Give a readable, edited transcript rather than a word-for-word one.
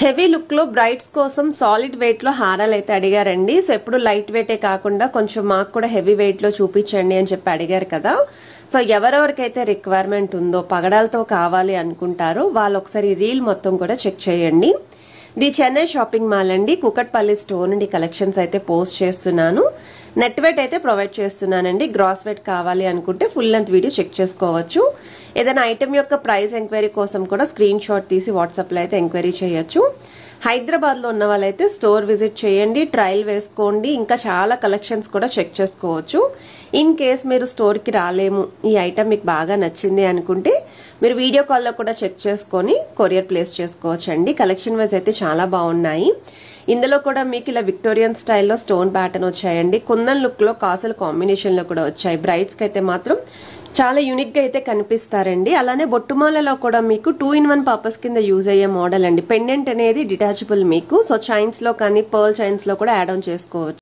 Heavy look లో brides కోసం solid wait లో హారాలు అయితే అడిగారండి. సో ఎప్పుడు లైట్ వెయిటే కాకుండా కొంచెం మాకు కూడా హెవీ వెయిట్ లో చూపించండి అని చెప్పి అడిగారు కదా. సో ఎవరెవరికైతే రిక్వైర్మెంట్ ఉందో పగడాలతో కావాలి అనుకుంటారో వాళ్ళు ఒకసారి రీల్ మొత్తం కూడా చెక్ చేయండి. ది చెన్నై షాపింగ్ మాల్ అండి, కుకట్పల్లి స్టోర్ నుండి కలెక్షన్స్ అయితే పోస్ట్ చేస్తున్నాను. నెట్ వెయిట్ అయితే ప్రొవైడ్ చేస్తున్నానండి. గ్రాస్ వెయిట్ కావాలి అనుకుంటే ఫుల్ లెంత్ వీడియో చెక్ చేసుకోవచ్చు. ఏదైనా ఐటమ్ యొక్క ప్రైస్ ఎంక్వైరీ కోసం కూడా స్క్రీన్ షాట్ తీసి వాట్సాప్ లో అయితే ఎంక్వైరీ చేయొచ్చు. హైదరాబాద్ లో ఉన్న వాళ్ళైతే స్టోర్ విజిట్ చేయండి, ట్రయల్ వేసుకోండి, ఇంకా చాలా కలెక్షన్స్ కూడా చెక్ చేసుకోవచ్చు. ఇన్ కేస్ మీరు స్టోర్ కి రాలేము, ఈ ఐటమ్ మీకు బాగా నచ్చింది అనుకుంటే మీరు వీడియో కాల్లో కూడా చెక్ చేసుకొని కొరియర్ ప్లేస్ చేసుకోవచ్చు అండి. కలెక్షన్ వైజ్ అయితే చాలా బాగున్నాయి. ఇందులో కూడా మీకు ఇలా విక్టోరియన్ స్టైల్లో స్టోన్ ప్యాటర్న్ వచ్చాయండి. కుందన్ లుక్ లో కాసుల కాంబినేషన్ లో కూడా వచ్చాయి. బ్రైడ్స్ కి అయితే మాత్రం చాలా యూనిక్ గా అయితే కనిపిస్తారండి. అలానే బొట్టుమాలలో కూడా మీకు 2-in-1 పర్పస్ కింద యూజ్ అయ్యే మోడల్ అండి. పెండెంట్ అనేది డిటాచబుల్ మీకు. సో చైన్స్ లో కానీ పర్ల్ చైన్స్ లో కూడా యాడ్ ఆన్ చేసుకోవచ్చు.